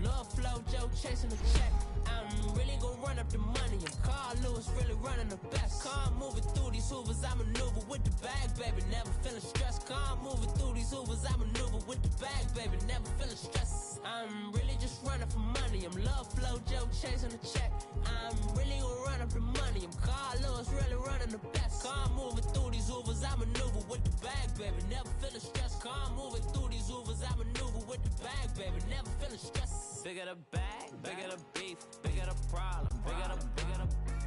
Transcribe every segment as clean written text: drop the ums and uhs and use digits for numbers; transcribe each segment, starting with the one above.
love flow, Joe chasing the check. I'm really gonna run up the money. And Carl Lewis really running the best. Calm moving through these hoovers, I maneuver with the bag, baby. Never feeling stressed. Calm moving through these hoovers, I maneuver with the bag, baby. Never feeling stressed. I'm really just running for money. I'm love flow, Joe chasing the check. I'm really gonna run up the money. I'm Carl Lewis really running the best. Calm moving through these hoovers, I maneuver with the bag, baby. Never feeling stressed. Calm moving through these hoovers, I maneuver with the bag, baby. Never feeling stressed. Bigger the bag, bigger the beef, bigger the problem, bigger the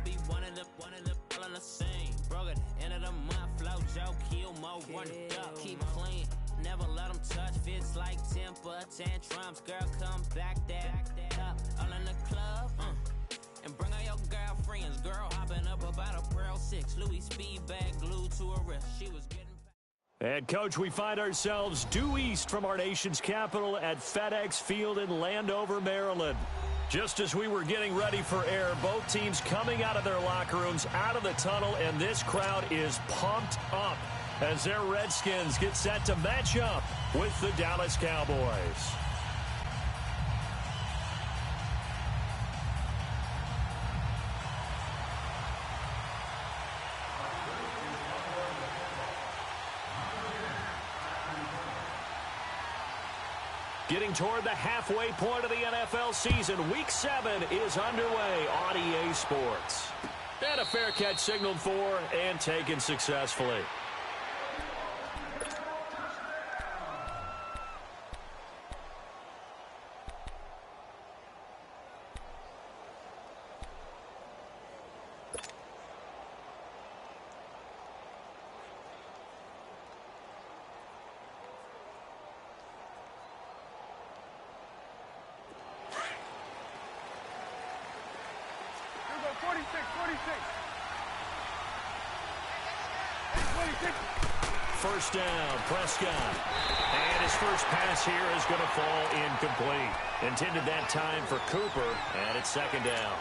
be one in the all in the same. Broke at the end of the month, flow, Joe, kill, mo, run it up, keep clean. Never let them touch, fits like temper, tantrums. Girl, come back that up, all in the club, and bring all your girlfriends. Girl, hopping up about a Pearl 6, Louis speed bag glued to her wrist. She was getting. And, Coach, we find ourselves due east from our nation's capital at FedEx Field in Landover, Maryland. Just as we were getting ready for air, both teams coming out of their locker rooms, out of the tunnel, and this crowd is pumped up as their Redskins get set to match up with the Dallas Cowboys. Getting toward the halfway point of the NFL season, Week 7 is underway on EA Sports. And a fair catch signaled for and taken successfully. First down, Prescott. And his first pass here is going to fall incomplete. Intended that time for Cooper, and it's second down.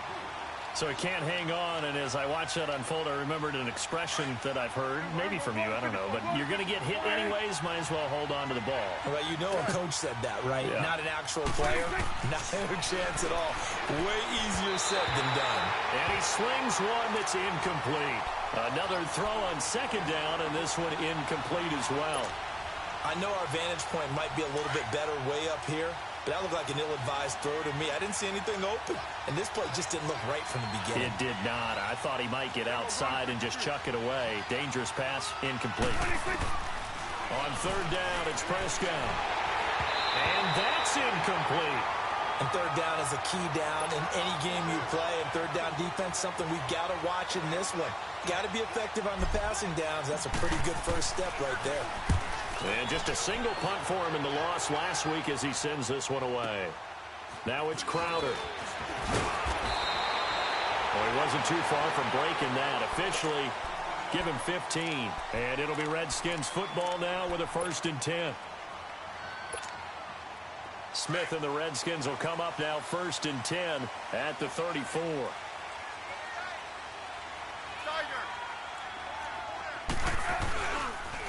So he can't hang on, and as I watched that unfold, I remembered an expression that I've heard, maybe from you, I don't know, but you're going to get hit anyways, might as well hold on to the ball. Well, you know a coach said that, right? Yeah. Not an actual player. Not a chance at all. Way easier said than done. And he slings one that's incomplete. Another throw on second down, and this one incomplete as well. I know our vantage point might be a little bit better way up here, but that looked like an ill-advised throw to me. I didn't see anything open, and this play just didn't look right from the beginning. It did not. I thought he might get outside and just chuck it away. Dangerous pass, incomplete. On third down, it's Prescott. And that's incomplete. And third down is a key down in any game you play, and third down defense, something we've got to watch in this one. Got to be effective on the passing downs. That's a pretty good first step right there. And just a single punt for him in the loss last week as he sends this one away. Now it's Crowder. Well, he wasn't too far from breaking that. Officially, give him 15. And it'll be Redskins football now with a 1st and 10. Smith and the Redskins will come up now 1st and 10 at the 34.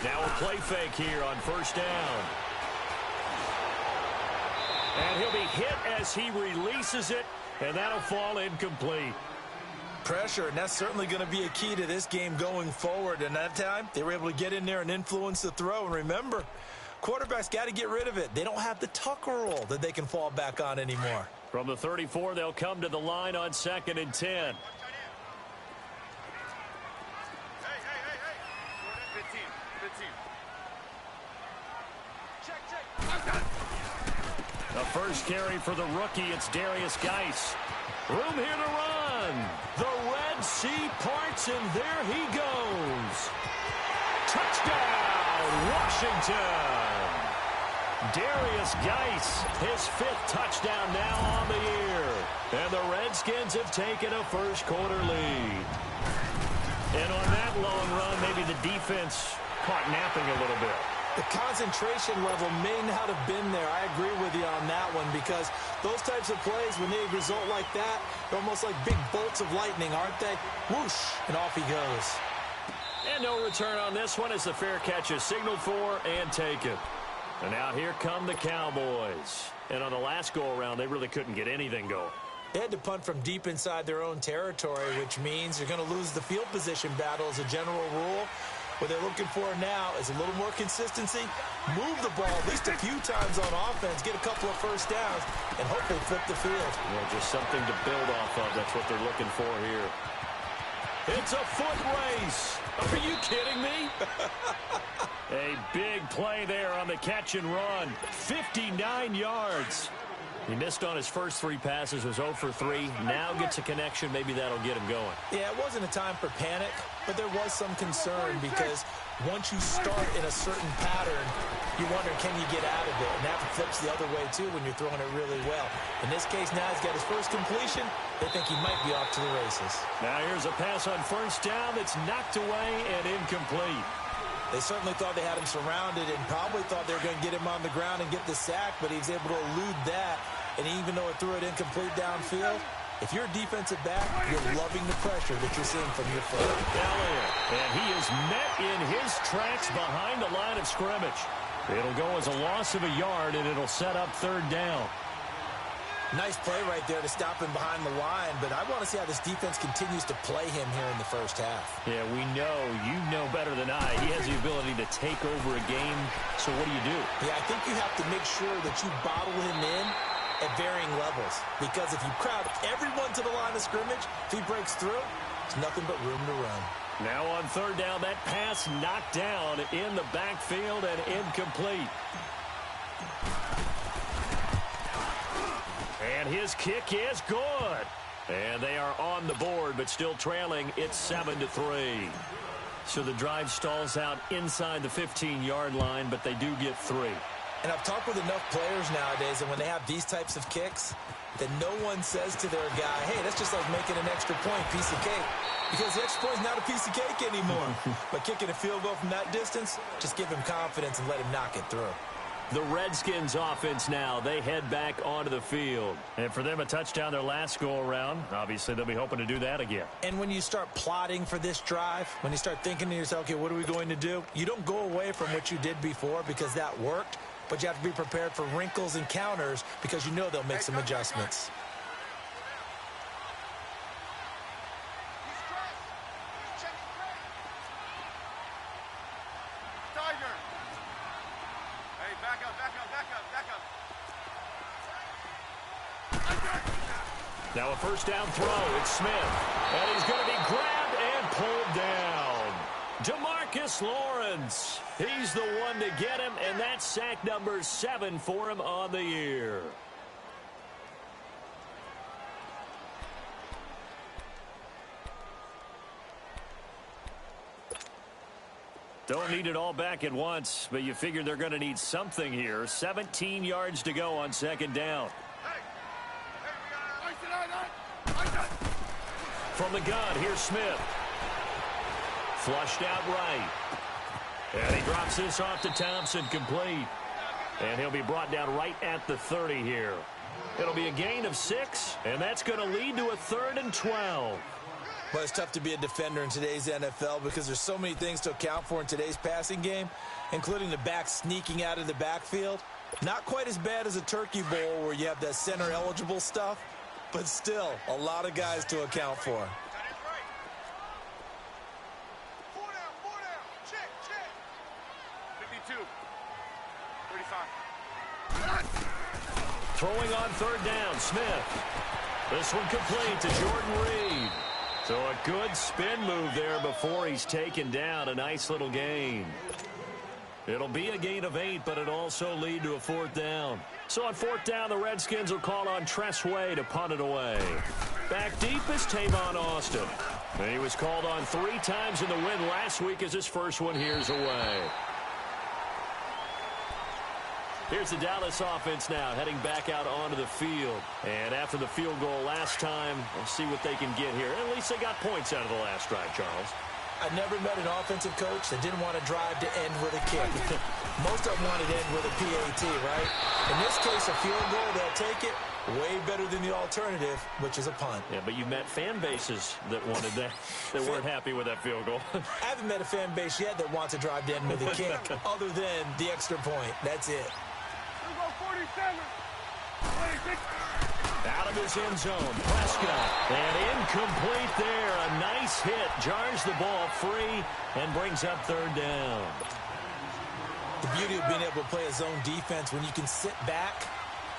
Now a play fake here on first down. And he'll be hit as he releases it, and that'll fall incomplete. Pressure, and that's certainly going to be a key to this game going forward. And that time, they were able to get in there and influence the throw. And remember, quarterbacks got to get rid of it. They don't have the tuck rule that they can fall back on anymore. From the 34, they'll come to the line on 2nd and 10. The first carry for the rookie, it's Darius Geis. Room here to run. The Red Sea parts, and there he goes. Touchdown, Washington. Darius Geis, his 5th touchdown now on the year. And the Redskins have taken a first-quarter lead. And on that long run, maybe the defense caught napping a little bit. The concentration level may not have been there. I agree with you on that one, because those types of plays, when they result like that, they're almost like big bolts of lightning, aren't they? Whoosh, and off he goes. And no return on this one as the fair catch is signaled for and taken. And now here come the Cowboys. And on the last go-around, they really couldn't get anything going. They had to punt from deep inside their own territory, which means you're going to lose the field position battle as a general rule. What they're looking for now is a little more consistency, move the ball at least a few times on offense, get a couple of first downs, and hopefully flip the field. Yeah, just something to build off of. That's what they're looking for here. It's a foot race. Are you kidding me? A big play there on the catch and run. 59 yards. He missed on his first 3 passes, was 0 for 3. Now gets a connection. Maybe that'll get him going. Yeah, it wasn't a time for panic, but there was some concern because once you start in a certain pattern, you wonder, can you get out of it? And that flips the other way, too, when you're throwing it really well. In this case, now he's got his first completion. They think he might be off to the races. Now here's a pass on first down that's knocked away and incomplete. They certainly thought they had him surrounded and probably thought they were going to get him on the ground and get the sack, but he was able to elude that. And even though it threw it incomplete downfield, if you're a defensive back, you're loving the pressure that you're seeing from your foot. And he is met in his tracks behind the line of scrimmage. It'll go as a loss of a yard, and it'll set up 3rd down. Nice play right there to stop him behind the line, but I want to see how this defense continues to play him here in the first half. Yeah, we know. You know better than I. He has the ability to take over a game, so what do you do? Yeah, I think you have to make sure that you bottle him in at varying levels, because if you crowd everyone to the line of scrimmage, if he breaks through, there's nothing but room to run. Now on 3rd down, that pass knocked down in the backfield and incomplete. And his kick is good. And they are on the board, but still trailing. It's 7-3. So the drive stalls out inside the 15-yard line, but they do get 3. And I've talked with enough players nowadays, and when they have these types of kicks, that no one says to their guy, hey, that's just like making an extra point, piece of cake. Because the extra point is not a piece of cake anymore. But kicking a field goal from that distance, just give him confidence and let him knock it through. The Redskins offense now, they head back onto the field. And for them, a touchdown their last go-around. Obviously, they'll be hoping to do that again. And when you start plotting for this drive, when you start thinking to yourself, okay, what are we going to do? You don't go away from what you did before because that worked, but you have to be prepared for wrinkles and counters because you know they'll make some adjustments. Now a first down throw. It's Smith. And he's going to be grabbed and pulled down. DeMarcus Lawrence. He's the one to get him, and that's sack number 7 for him on the year. Don't need it all back at once, but you figure they're going to need something here. 17 yards to go on 2nd down. From the gun, here's Smith. Flushed out right. And he drops this off to Thompson, complete. And he'll be brought down right at the 30 here. It'll be a gain of 6, and that's going to lead to a 3rd and 12. Well, it's tough to be a defender in today's NFL because there's so many things to account for in today's passing game, including the back sneaking out of the backfield. Not quite as bad as a turkey bowl where you have that center-eligible stuff, but still a lot of guys to account for. Throwing on 3rd down, Smith. This one complete to Jordan Reed. So a good spin move there before he's taken down. A nice little gain. It'll be a gain of 8, but it'll also lead to a 4th down. So on 4th down, the Redskins will call on Tress Way to punt it away. Back deep is Tavon Austin. And he was called on 3 times in the win last week as his first one here's away. Here's the Dallas offense now heading back out onto the field. And after the field goal last time, we'll see what they can get here. At least they got points out of the last drive, Charles. I've never met an offensive coach that didn't want to drive to end with a kick. Most of them wanted to end with a PAT, right? In this case, a field goal, they'll take it. Way better than the alternative, which is a punt. Yeah, but you met fan bases that wanted that, that weren't happy with that field goal. I haven't met a fan base yet that wants to drive to end with a kick other than the extra point. That's it. Out of his end zone, Prescott. And incomplete there. A nice hit. Jars the ball free and brings up third down. The beauty of being able to play a zone defense when you can sit back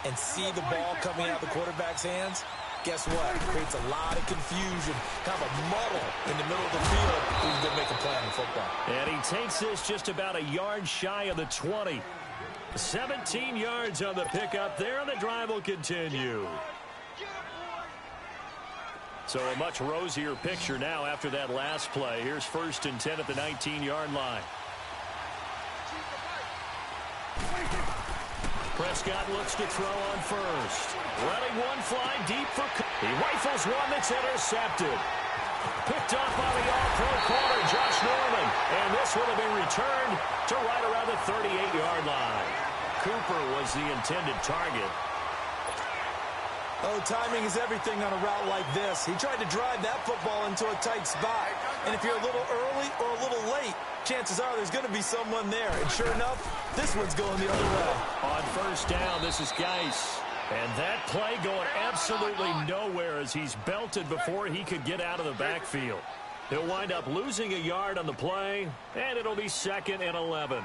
and see the ball coming out of the quarterback's hands, guess what? It creates a lot of confusion, kind of a muddle in the middle of the field who's going to make a play on the football. And he takes this just about a yard shy of the 20. 17 yards on the pickup there, and the drive will continue. So a much rosier picture now after that last play. Here's 1st and 10 at the 19-yard line. Prescott looks to throw on first. Letting one fly deep for... He rifles one that's intercepted. Picked off by the all-pro corner, Josh Norman. And this one will be returned to right around the 38-yard line. Cooper was the intended target. Oh, timing is everything on a route like this. He tried to drive that football into a tight spot. And if you're a little early or a little late, chances are there's going to be someone there. And sure enough, this one's going the other way. On first down, this is Geis. And that play going absolutely nowhere as he's belted before he could get out of the backfield. He'll wind up losing a yard on the play, and it'll be 2nd and 11.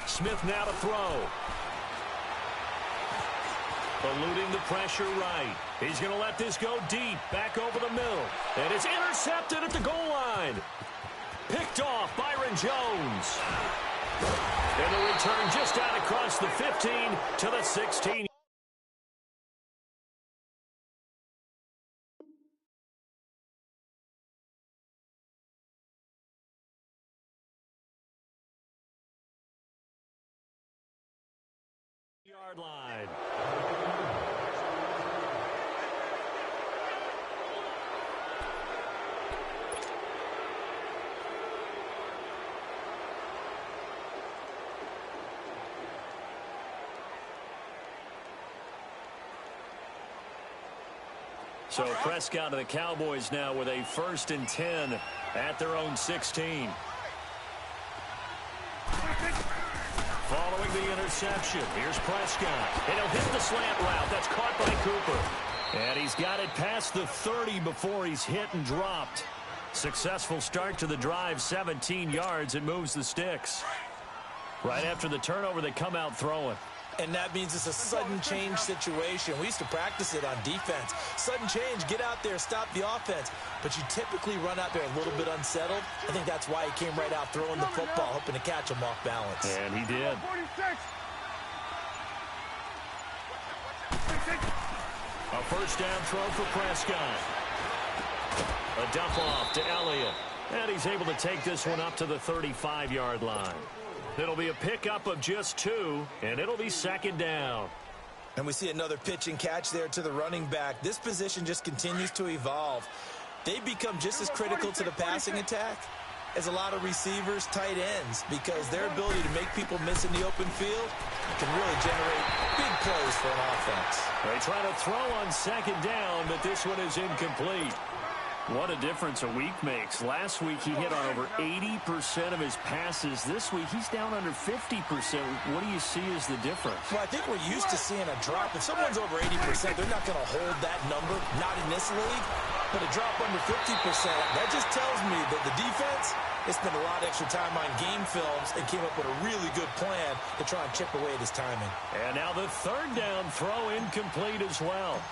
Smith now to throw. Eluding the pressure right. He's going to let this go deep, back over the middle. And it's intercepted at the goal line. Picked off Byron Jones. And the return just out across the 15 to the 16. Yard line. So Prescott and the Cowboys now with a 1st and 10 at their own 16. Following the interception, here's Prescott. And he'll hit the slant route. That's caught by Cooper. And he's got it past the 30 before he's hit and dropped. Successful start to the drive, 17 yards. It moves the sticks. Right after the turnover, they come out throwing. And that means it's a sudden change situation. We used to practice it on defense. Sudden change, get out there, stop the offense. But you typically run out there a little bit unsettled. I think that's why he came right out throwing the football, hoping to catch him off balance. And he did. A first down throw for Prescott. A dump off to Elliott. And he's able to take this one up to the 35-yard line. It'll be a pickup of just 2, and it'll be 2nd down. And we see another pitch and catch there to the running back. This position just continues to evolve. They become just as critical to the passing attack as a lot of receivers, tight ends, because their ability to make people miss in the open field can really generate big plays for an offense. They try to throw on 2nd down, but this one is incomplete. What a difference a week makes. Last week, he hit on over 80% of his passes. This week, he's down under 50%. What do you see as the difference? Well, I think we're used to seeing a drop. If someone's over 80%, they're not going to hold that number, not in this league. But a drop under 50%, that just tells me that the defense has spent a lot of extra time on game films and came up with a really good plan to try and chip away at his timing. And now the 3rd down throw incomplete as well.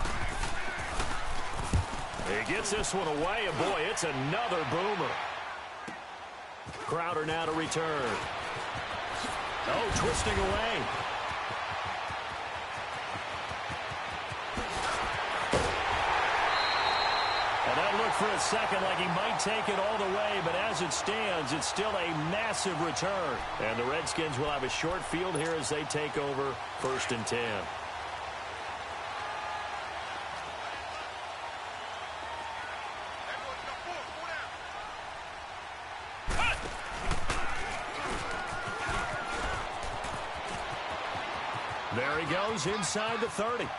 He gets this one away, and boy, it's another boomer. Crowder now to return. Oh, twisting away. And that looked for a second like he might take it all the way, but as it stands, it's still a massive return. And the Redskins will have a short field here as they take over 1st and 10. There he goes inside the 30. And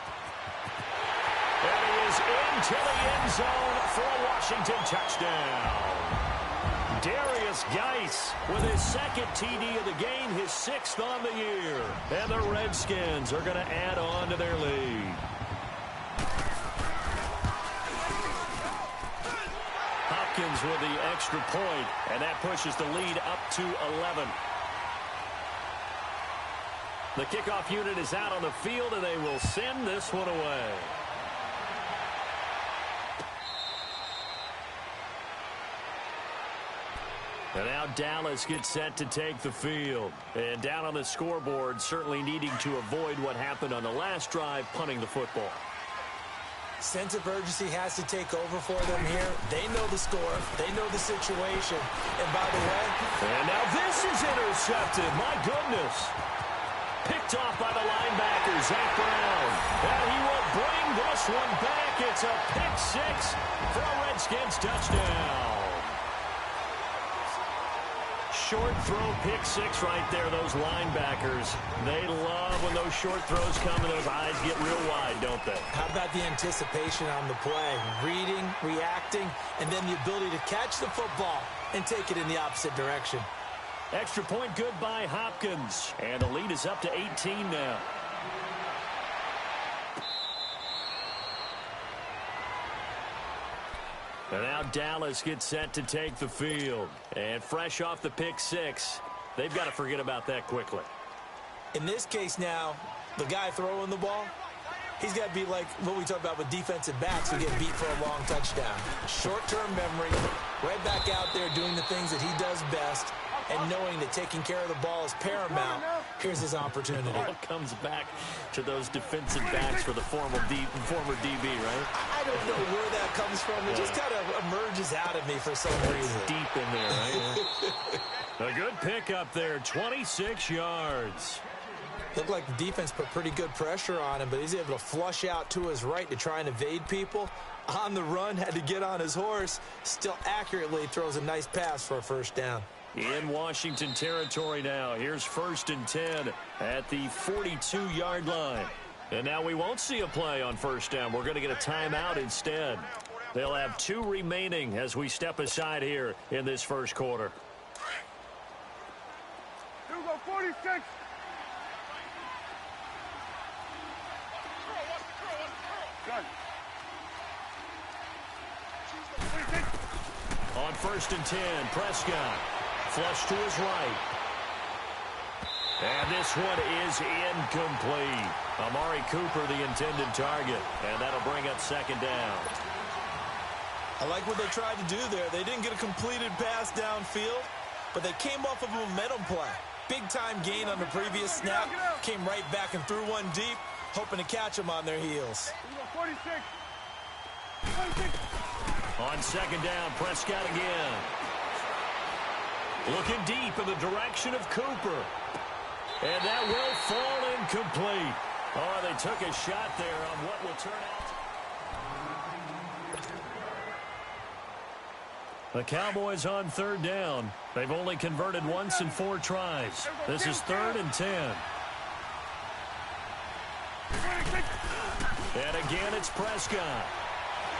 he is into the end zone for a Washington touchdown. Darius Geis with his second TD of the game, his 6th on the year. And the Redskins are going to add on to their lead. Hopkins with the extra point, and that pushes the lead up to 11. The kickoff unit is out on the field, and they will send this one away. And now Dallas gets set to take the field. And down on the scoreboard, certainly needing to avoid what happened on the last drive, punting the football. Sense of urgency has to take over for them here. They know the score. They know the situation. And by the way... And now this is intercepted. My goodness. Picked off by the linebacker, Zach Brown. And he will bring this one back. It's a pick 6 for a Redskins touchdown. Short throw, pick 6 right there, those linebackers. They love when those short throws come and those eyes get real wide, don't they? How about the anticipation on the play? Reading, reacting, and then the ability to catch the football and take it in the opposite direction. Extra point good by Hopkins. And the lead is up to 18 now. And now Dallas gets set to take the field. And fresh off the pick 6, they've got to forget about that quickly. In this case now, the guy throwing the ball, he's got to be like what we talk about with defensive backs who get beat for a long touchdown. Short-term memory, right back out there doing the things that he does best, and knowing that taking care of the ball is paramount. Here's his opportunity. It comes back to those defensive backs for the former DB, right? I don't know where that comes from. It just kind of emerges out of me for some reason. Deep in there, right? A good pickup there, 26 yards. Looked like the defense put pretty good pressure on him, but he's able to flush out to his right to try and evade people. On the run, had to get on his horse. Still accurately throws a nice pass for a first down. In Washington territory now. Here's 1st and 10 at the 42-yard line. And now we won't see a play on first down. We're going to get a timeout instead. They'll have 2 remaining as we step aside here in this first quarter. Here we go, 46. On 1st and 10, Prescott. Flush to his right. And this one is incomplete. Amari Cooper, the intended target. And that'll bring up 2nd down. I like what they tried to do there. They didn't get a completed pass downfield, but they came off of a momentum play. Big-time gain on the previous snap. Came right back and threw one deep, hoping to catch them on their heels. 46. On 2nd down, Prescott again. Looking deep in the direction of Cooper. And that will fall incomplete. Oh, they took a shot there on what will turn out. The Cowboys on 3rd down. They've only converted once in 4 tries. This is 3rd and 10. And again, it's Prescott.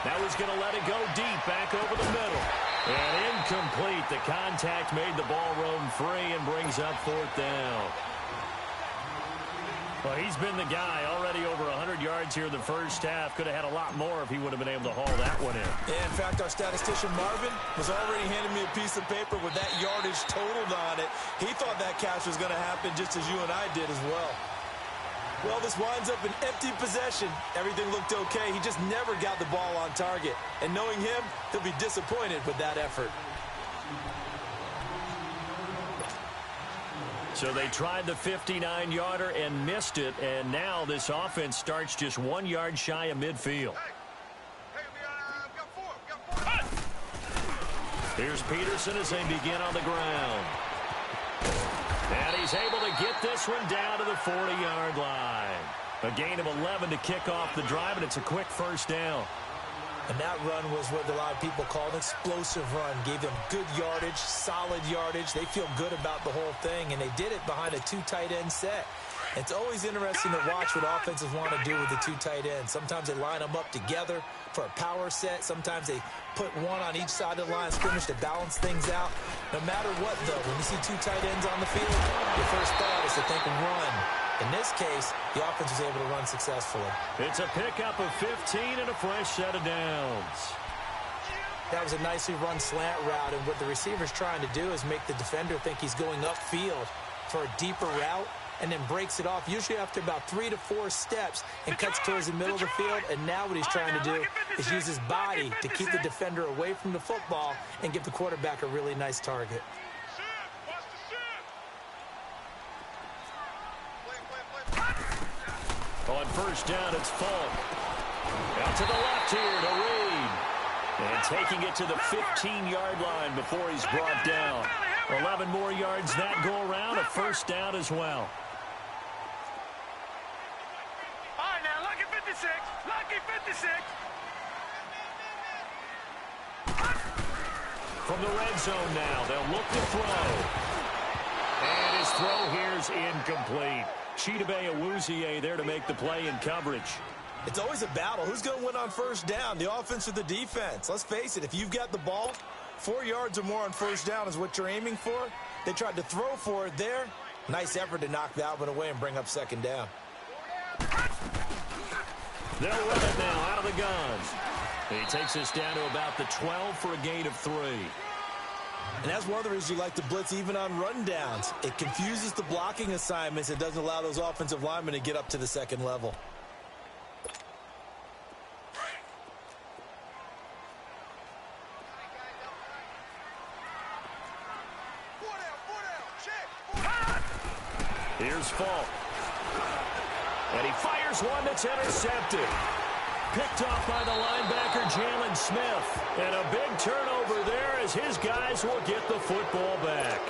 Now he's going to let it go deep back over the middle. And incomplete. The contact made the ball roam free and brings up 4th down. Well, he's been the guy already over 100 yards here in the first half. Could have had a lot more if he would have been able to haul that one in. Yeah, in fact, our statistician Marvin was already handing me a piece of paper with that yardage totaled on it. He thought that catch was going to happen just as you and I did as well. Well, this winds up an empty possession. Everything looked okay. He just never got the ball on target. And knowing him, he'll be disappointed with that effort. So they tried the 59-yarder and missed it, and now this offense starts just 1 yard shy of midfield. Here's Peterson as they begin on the ground. And he's able to get this one down to the 40-yard line. A gain of 11 to kick off the drive, and it's a quick first down. And that run was what a lot of people call an explosive run. Gave them good yardage, solid yardage. They feel good about the whole thing, and they did it behind a 2 tight end set. It's always interesting to watch what offenses want to do with the two tight ends. Sometimes they line them up together for a power set. Sometimes they put one on each side of the line of scrimmage to balance things out. No matter what, though, when you see two tight ends on the field, your first thought is to think run. In this case, the offense was able to run successfully. It's a pickup of 15 and a fresh set of downs. That was a nicely run slant route, and what the receiver's trying to do is make the defender think he's going upfield for a deeper route, and then breaks it off, usually after about 3 to 4 steps, and cuts towards the middle of the field. And now what he's trying to do is use his body to keep the defender away from the football and give the quarterback a really nice target. On first down, it's Falk. Out to the left here to Reed. And taking it to the 15-yard line before he's brought down. 11 more yards that go around, a first down as well. All right, now, lucky 56. Lucky 56. From the red zone now, they'll look to throw. And his throw here's incomplete. Chidobe Awuzie there to make the play in coverage. It's always a battle. Who's going to win on first down, the offense or the defense? Let's face it, if you've got the ball, 4 yards or more on first down is what you're aiming for. They tried to throw for it there. Nice effort to knock that one away and bring up second down. They'll run it now out of the gun. He takes us down to about the 12 for a gain of 3. And that's one of the reasons you like to blitz even on rundowns. It confuses the blocking assignments. It doesn't allow those offensive linemen to get up to the second level. Here's Falk. And he fires one that's intercepted. Picked off by the linebacker, Jalen Smith. And a big turnover there as his guys will get the football back.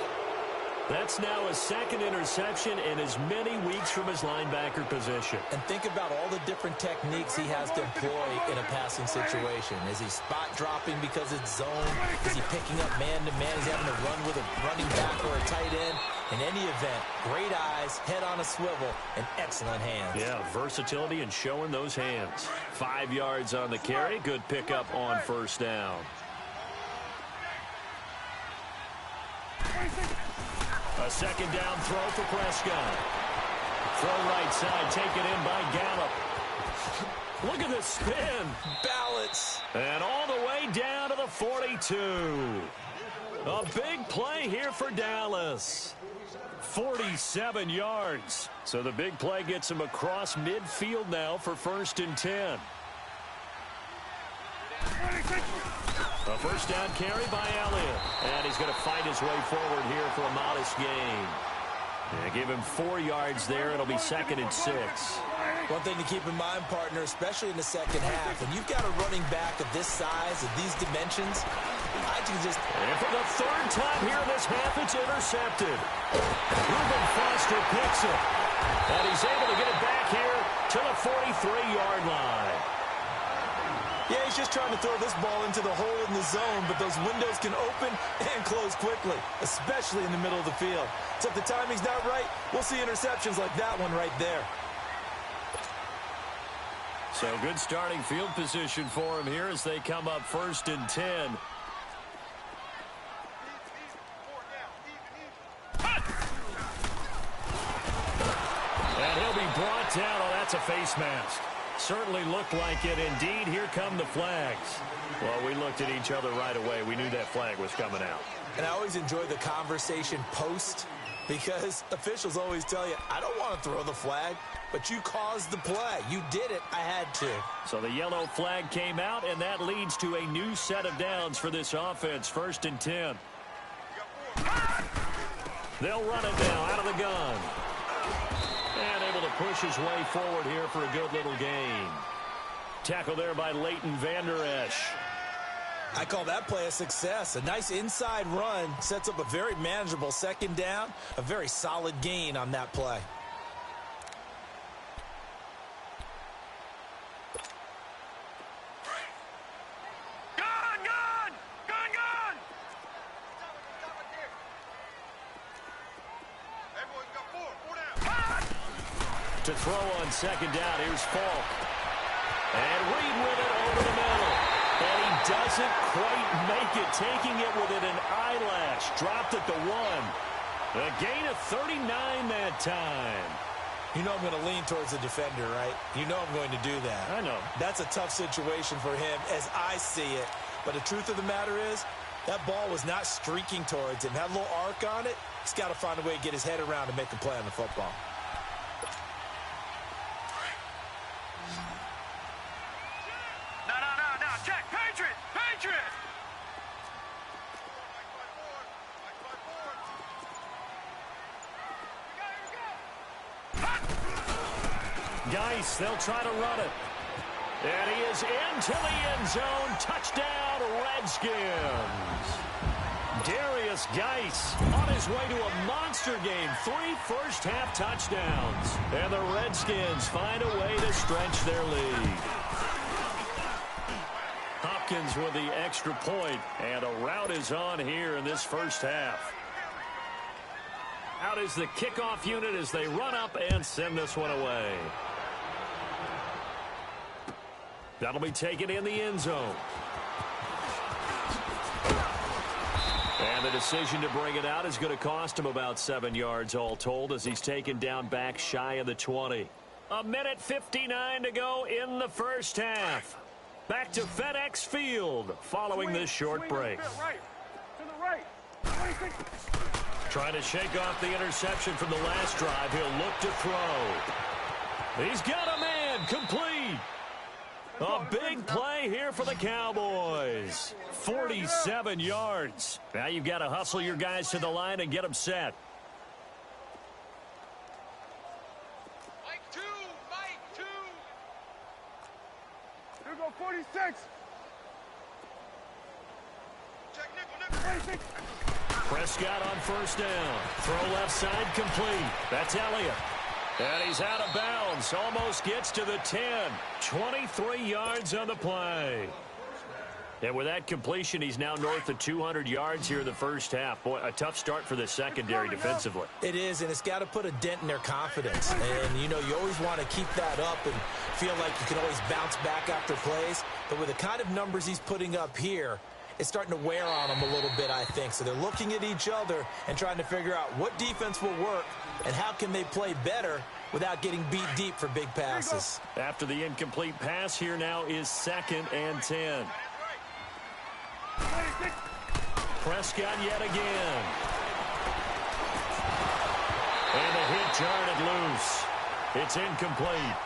That's now his second interception in as many weeks from his linebacker position. And think about all the different techniques he has to employ in a passing situation. Is he spot dropping because it's zone? Is he picking up man-to-man? He's having to run with a running back or a tight end? In any event, great eyes, head on a swivel, and excellent hands. Yeah, versatility and showing those hands. 5 yards on the carry. Good pickup on first down. A second down throw for Prescott. Throw right side, taken in by Gallup. Look at the spin. Balance. And all the way down to the 42. A big play here for Dallas. 47 yards. So the big play gets him across midfield now for 1st and 10. A first down carry by Elliott. And he's going to fight his way forward here for a modest gain. Yeah, give him 4 yards there. It'll be 2nd and 6. One thing to keep in mind, partner, especially in the second half, when you've got a running back of this size, of these dimensions, I can just... And for the 3rd time here in this half, it's intercepted. Reuben Foster picks it. And he's able to get it back here to the 43-yard line. Yeah, he's just trying to throw this ball into the hole in the zone, but those windows can open and close quickly, especially in the middle of the field. So if the timing's not right, we'll see interceptions like that one right there. So good starting field position for him here as they come up 1st and 10. And he'll be brought down. Oh, that's a face mask. Certainly looked like it. Indeed, here come the flags. Well, we looked at each other right away. We knew that flag was coming out. And I always enjoy the conversation post because officials always tell you, I don't want to throw the flag, but you caused the play. You did it. I had to. So the yellow flag came out, and that leads to a new set of downs for this offense. 1st and 10. They'll run it now out of the gun. And able to push his way forward here for a good little gain. Tackle there by Leighton Vander Esch. I call that play a success. A nice inside run sets up a very manageable second down. A very solid gain on that play. To throw on second down, here's Falk. And Reed with it over the middle. And he doesn't quite make it, taking it within an eyelash. Dropped at the 1. A gain of 39 that time. You know I'm going to lean towards the defender, right? You know I'm going to do that. I know. That's a tough situation for him as I see it. But the truth of the matter is, that ball was not streaking towards him. Had a little arc on it. He's got to find a way to get his head around and make a play on the football. No, check, Patriot! Geis, they'll try to run it. And he is into the end zone. Touchdown, Redskins. Darius Geis on his way to a monster game. 3 first-half touchdowns. And the Redskins find a way to stretch their lead. Hopkins with the extra point. And a rout is on here in this first half. Out is the kickoff unit as they run up and send this one away. That'll be taken in the end zone. And the decision to bring it out is going to cost him about 7 yards all told as he's taken down back shy of the 20. 1:59 to go in the first half. Back to FedEx Field following this short break. Trying to shake off the interception from the last drive. He'll look to throw. He's got a man complete. A big play here for the Cowboys. 47 yards. Now you've got to hustle your guys to the line and get them set. Mike 2. Here we go, 46. Check nickel. 26. Prescott on first down. Throw left side complete. That's Elliott. And he's out of bounds. Almost gets to the 10. 23 yards on the play. And with that completion, he's now north of 200 yards here in the first half. Boy, a tough start for the secondary defensively. It is, and it's got to put a dent in their confidence. And, you know, you always want to keep that up and feel like you can always bounce back after plays. But with the kind of numbers he's putting up here, it's starting to wear on them a little bit, I think. So they're looking at each other and trying to figure out what defense will work and how can they play better without getting beat deep for big passes. After the incomplete pass, here now is 2nd and 10. Prescott yet again. And the hit jarred it loose. It's incomplete.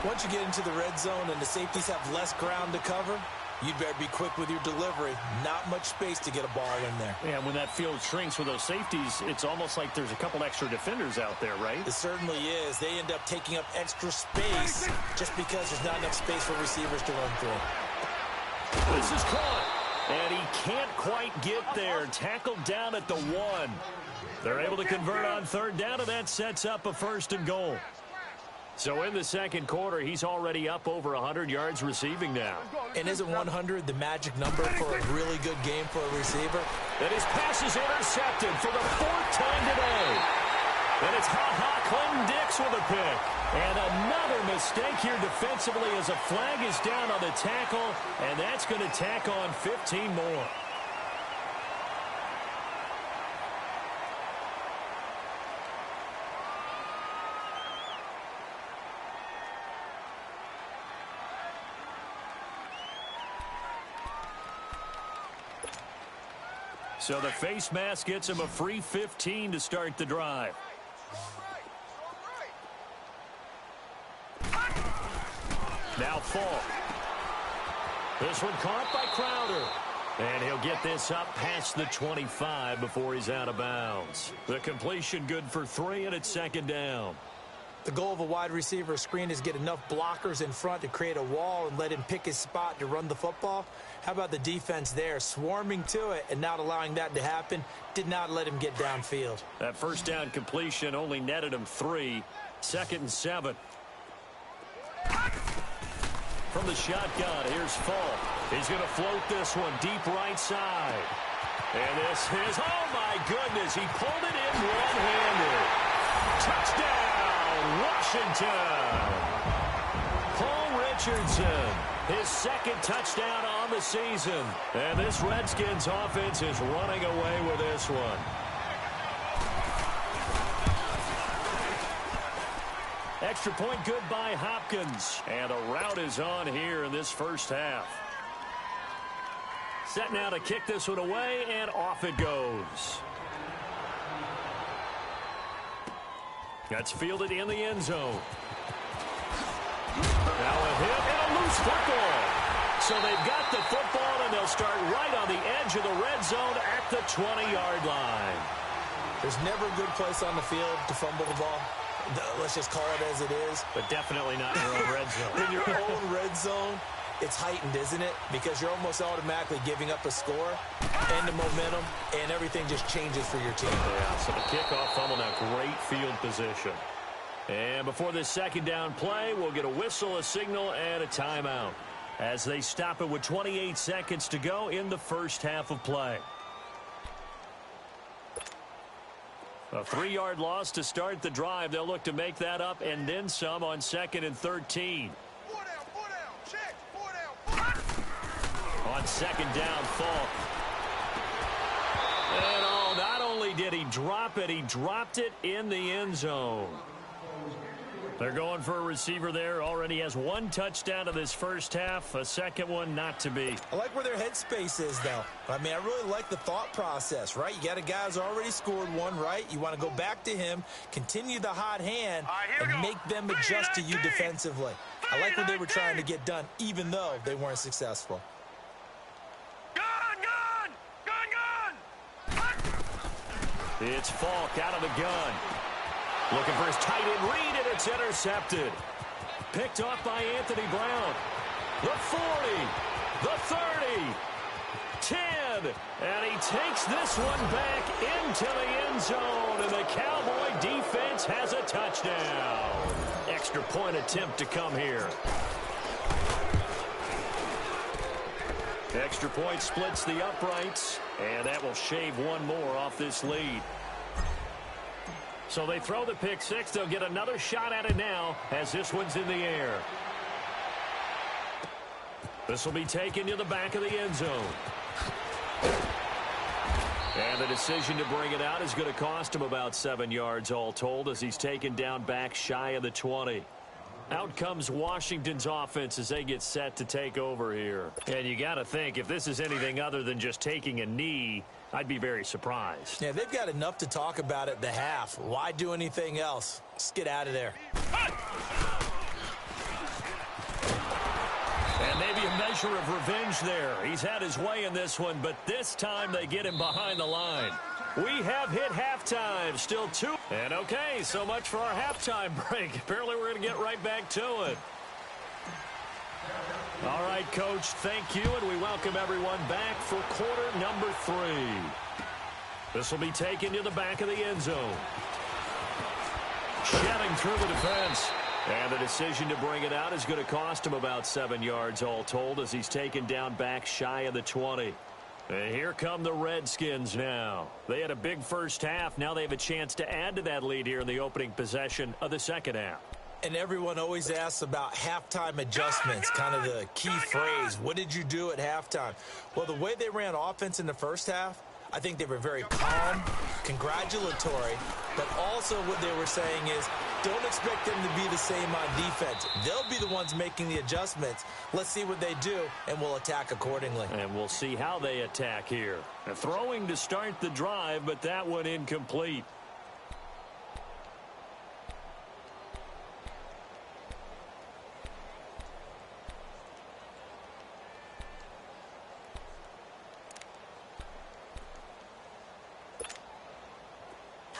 Once you get into the red zone and the safeties have less ground to cover, you'd better be quick with your delivery. Not much space to get a ball in there. Yeah, when that field shrinks with those safeties, it's almost like there's a couple extra defenders out there, right? It certainly is. They end up taking up extra space just because there's not enough space for receivers to run through. This is caught. And he can't quite get there. Tackled down at the 1. They're able to convert on third down, and that sets up a 1st and goal. So in the second quarter, he's already up over 100 yards receiving now. And isn't 100 the magic number for a really good game for a receiver? And his pass is intercepted for the 4th time today. And it's Clinton Dix with a pick. And another mistake here defensively as a flag is down on the tackle, and that's going to tack on 15 more. So the face mask gets him a free 15 to start the drive. Now Falk. This one caught by Crowder. And he'll get this up past the 25 before he's out of bounds. The completion good for 3, and it's 2nd down. The goal of a wide receiver screen is get enough blockers in front to create a wall and let him pick his spot to run the football. How about the defense there, swarming to it and not allowing that to happen? Did not let him get downfield. That first down completion only netted him 3. 2nd and 7. From the shotgun, here's Falk. He's going to float this one deep right side. And this is, oh my goodness, he pulled it in one-handed. Touchdown! Washington. Paul Richardson, his second touchdown on the season. And this Redskins offense is running away with this one. Extra point good by Hopkins. And a rout is on here in this first half. Set now to kick this one away, and off it goes. That's fielded in the end zone. Now a hit and a loose football. So they've got the football, and they'll start right on the edge of the red zone at the 20-yard line. There's never a good place on the field to fumble the ball. Let's just call it as it is. But definitely not in your own red zone. In your own red zone, it's heightened, isn't it? Because you're almost automatically giving up a score and the momentum, and everything just changes for your team. Yeah, so the kickoff fumble, now great field position. And before this second down play, we'll get a whistle, a signal, and a timeout as they stop it with 28 seconds to go in the first half of play. A 3-yard loss to start the drive. They'll look to make that up and then some on 2nd and 13. On 2nd down, Falk. And not only did he drop it, he dropped it in the end zone. They're going for a receiver there. Already has 1 touchdown in this first half. A second one not to be. I like where their headspace is, though. I mean, I really like the thought process, right? You got a guy who's already scored 1, right? You want to go back to him, continue the hot hand, and make them adjust to you defensively. I like what they were trying to get done, even though they weren't successful. It's Falk out of the gun. Looking for his tight end read, and it's intercepted. Picked off by Anthony Brown. The 40, the 30, 10, and he takes this one back into the end zone, and the Cowboy defense has a touchdown. Extra point attempt to come here. Extra point splits the uprights, and that will shave 1 more off this lead. So they throw the pick 6. They'll get another shot at it now as this one's in the air. This will be taken to the back of the end zone. And the decision to bring it out is going to cost him about 7 yards all told as he's taken down back shy of the 20. Out comes Washington's offense as they get set to take over here. And you got to think, if this is anything other than just taking a knee, I'd be very surprised. Yeah, they've got enough to talk about at the half. Why do anything else? Let's get out of there. And maybe a measure of revenge there. He's had his way in this one, but this time they get him behind the line. We have hit halftime. Still 2. And okay, so much for our halftime break. Apparently we're going to get right back to it. All right, Coach, thank you, and we welcome everyone back for quarter number 3. This will be taken to the back of the end zone. Shedding through the defense. And the decision to bring it out is going to cost him about 7 yards all told as he's taken down back shy of the 20. And here come the Redskins now. They had a big first half. Now they have a chance to add to that lead here in the opening possession of the second half. And everyone always asks about halftime adjustments, kind of the key phrase. What did you do at halftime? Well, the way they ran offense in the first half, I think they were very calm, congratulatory, but also what they were saying is don't expect them to be the same on defense. They'll be the ones making the adjustments. Let's see what they do, and we'll attack accordingly. And we'll see how they attack here. Throwing to start the drive, but that one incomplete.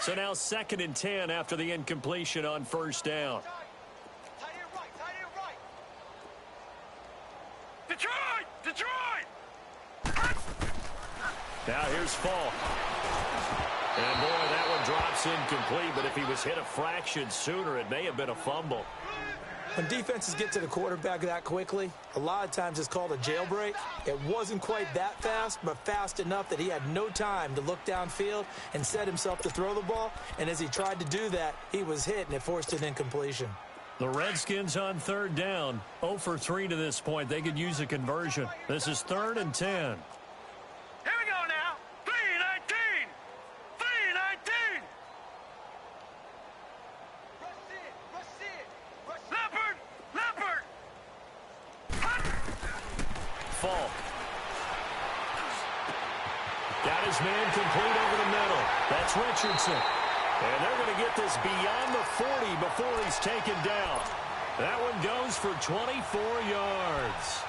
So now 2nd and 10 after the incompletion on first down. Tight end right. Detroit! Now here's Falk. And boy, that one drops incomplete, but if he was hit a fraction sooner, it may have been a fumble. When defenses get to the quarterback that quickly, a lot of times it's called a jailbreak. It wasn't quite that fast, but fast enough that he had no time to look downfield and set himself to throw the ball. And as he tried to do that, he was hit, and it forced an incompletion. The Redskins on third down, 0 for 3 to this point. They could use a conversion. This is 3rd and 10. Here we go now. 3-19. 3-19. Leopard. Leopard. Falk. Got his man complete over the middle. That's Richardson. And they're going to get this beyond the 40 before he's taken down. That one goes for 24 yards.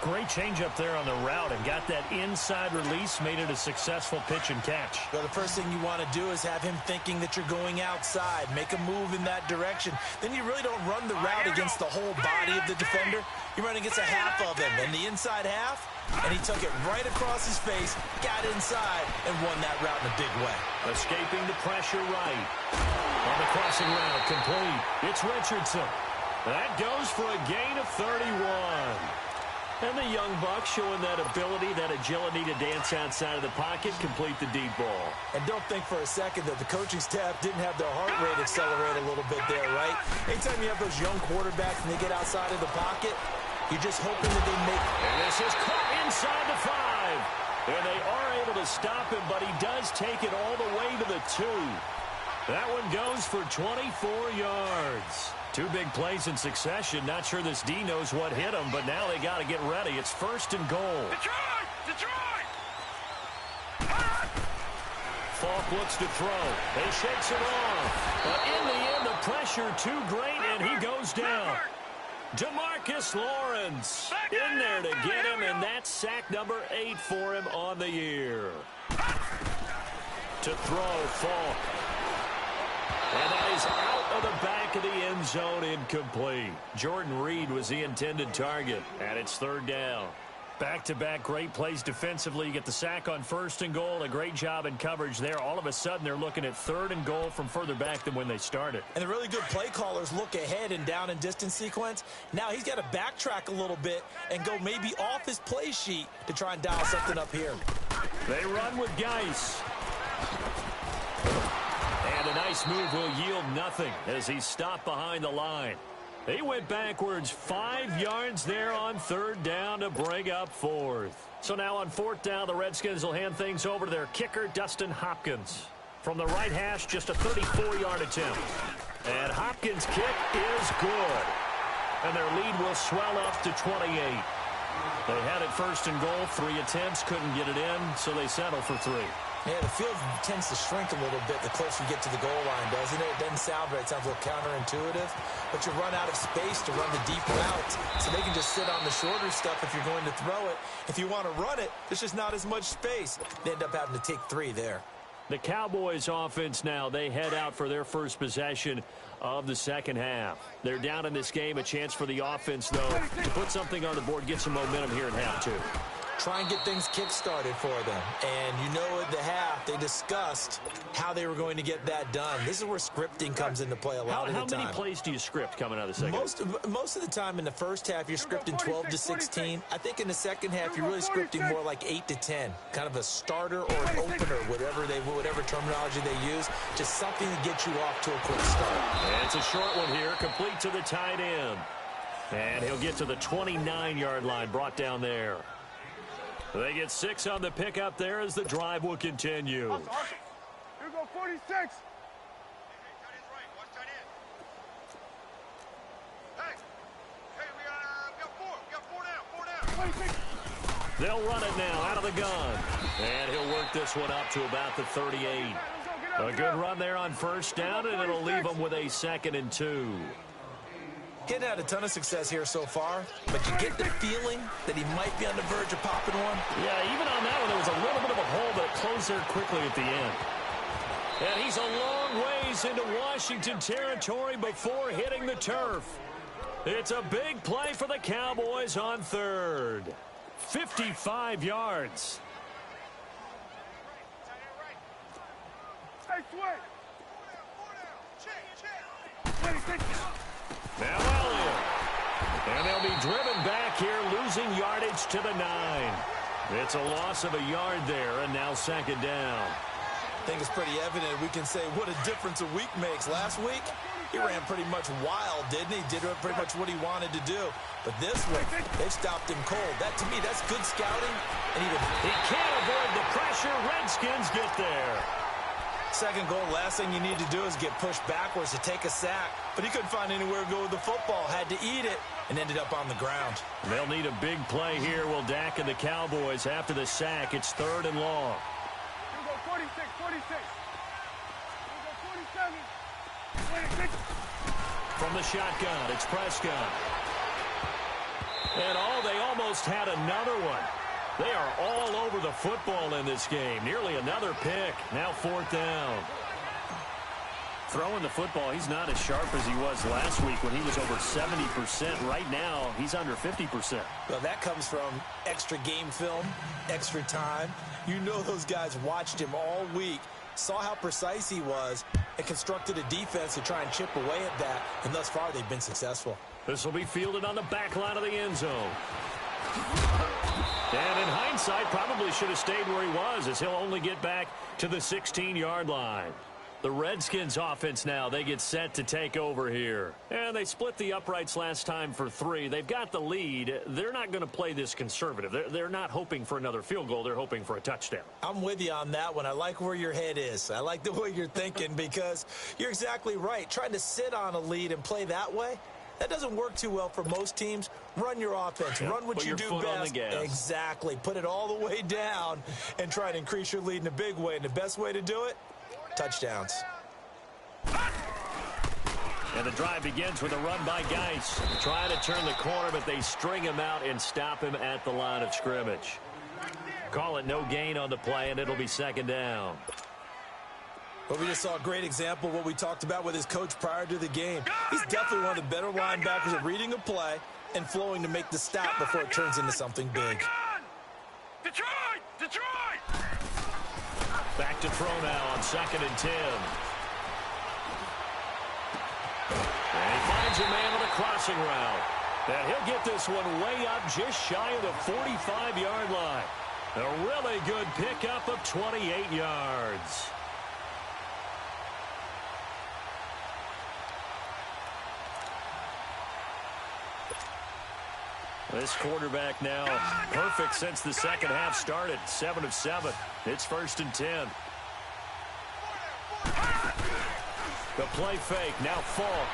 Great change up there on the route and got that inside release, made it a successful pitch and catch. Well, the first thing you want to do is have him thinking that you're going outside, make a move in that direction. Then you really don't run the route against the whole body of the defender. You run against a half of him, and the inside half, and he took it right across his face, got inside, and won that route in a big way. Escaping the pressure right. On the crossing route, complete. It's Richardson. That goes for a gain of 31. And the young buck showing that ability, that agility to dance outside of the pocket, complete the deep ball. And don't think for a second that the coaching staff didn't have their heart rate accelerate a little bit there, right? Anytime you have those young quarterbacks and they get outside of the pocket, you're just hoping that they make it. And this is caught inside the 5. And they are able to stop him, but he does take it all the way to the 2. That one goes for 24 yards. 2 big plays in succession. Not sure this D knows what hit him, but now they got to get ready. It's 1st and goal. Detroit! Detroit! Falk looks to throw. He shakes it off. But in the end, the pressure too great, and he goes down. DeMarcus Lawrence in there to get him, and that's sack number 8 for him on the year. To throw, Falk. And that is out of the back of the end zone, incomplete. Jordan Reed was the intended target, and it's 3rd down. Back-to-back great plays defensively. You get the sack on 1st and goal. A great job in coverage there. All of a sudden, they're looking at 3rd and goal from further back than when they started. And the really good play callers look ahead and down and distance sequence. Now he's got to backtrack a little bit and go maybe off his play sheet to try and dial something up here. They run with Geis. And a nice move will yield nothing as he's stopped behind the line. He went backwards 5 yards there on 3rd down to bring up 4th. So now on 4th down, the Redskins will hand things over to their kicker, Dustin Hopkins. From the right hash, just a 34-yard attempt. And Hopkins' kick is good. And their lead will swell up to 28. They had it 1st and goal, 3 attempts, couldn't get it in, so they settle for 3. Yeah, the field tends to shrink a little bit the closer you get to the goal line, doesn't it? It doesn't sound right. It sounds a little counterintuitive. But you run out of space to run the deep route, so they can just sit on the shorter stuff if you're going to throw it. If you want to run it, there's just not as much space. They end up having to take 3 there. The Cowboys offense now, they head out for their first possession of the second half. They're down in this game. A chance for the offense, though, to put something on the board, get some momentum here in half 2. Try and get things kick-started for them. And you know at the half, they discussed how they were going to get that done. This is where scripting comes into play a lot of the time. How many plays do you script coming out of the second half? Most of the time in the first half, you're scripting 12 to 16. I think in the second half, you're really scripting more like 8 to 10. Kind of a starter or an opener, whatever terminology they use. Just something to get you off to a quick start. And it's a short one here, complete to the tight end. And he'll get to the 29-yard line, brought down there. They get 6 on the pickup there as the drive will continue. Here go 46. They'll run it now out of the gun. And he'll work this one up to about the 38. A good run there on 1st down, and it'll leave them with a 2nd and 2. Hadn't had a ton of success here so far, but you get the feeling that he might be on the verge of popping one. Yeah, even on that one, there was a little bit of a hole, but it closed there quickly at the end. And he's a long ways into Washington territory before hitting the turf. It's a big play for the Cowboys on 3rd. 55 yards. Hey, Sway. Now Elliott. And they'll be driven back here, losing yardage to the 9. It's a loss of a yard there, and now second down. I think it's pretty evident. We can say what a difference a week makes. Last week, he ran pretty much wild, didn't he? Did pretty much what he wanted to do. But this week, they stopped him cold. That, to me, that's good scouting. And he can't avoid the pressure. Redskins get there. Second goal, last thing you need to do is get pushed backwards to take a sack. But he couldn't find anywhere to go with the football. Had to eat it and ended up on the ground. They'll need a big play here, will Dak and the Cowboys. After the sack, it's 3rd and long. You go 46, 46. You go 47, 26. From the shotgun, it's Prescott. And they almost had another one. They are all over the football in this game. Nearly another pick. Now 4th down. Throwing the football, he's not as sharp as he was last week when he was over 70%. Right now, he's under 50%. Well, that comes from extra game film, extra time. You know those guys watched him all week, saw how precise he was, and constructed a defense to try and chip away at that. And thus far, they've been successful. This will be fielded on the back line of the end zone. And in hindsight, probably should have stayed where he was, as he'll only get back to the 16-yard line. The Redskins offense now, they get set to take over here. And they split the uprights last time for 3. They've got the lead. They're not going to play this conservative. They're not hoping for another field goal. They're hoping for a touchdown. I'm with you on that one. I like where your head is. I like the way you're thinking because you're exactly right. Trying to sit on a lead and play that way, that doesn't work too well for most teams. Run your offense. Run what you do best. On the gas. Exactly. Put it all the way down and try to increase your lead in a big way. And the best way to do it, touchdowns. And the drive begins with a run by Geis. Trying to turn the corner, but they string him out and stop him at the line of scrimmage. Call it no gain on the play, and it'll be 2nd down. Well, we just saw a great example of what we talked about with his coach prior to the game. He's definitely one of the better linebackers at reading a play and flowing to make the stop before it turns into something big. Detroit! Detroit! Back to throw now on 2nd and 10. And he finds a man on a crossing route. And he'll get this one way up just shy of the 45-yard line. A really good pickup of 28 yards. This quarterback now perfect since the second half started. 7 of 7. It's 1st and 10. The play fake. Now Falk.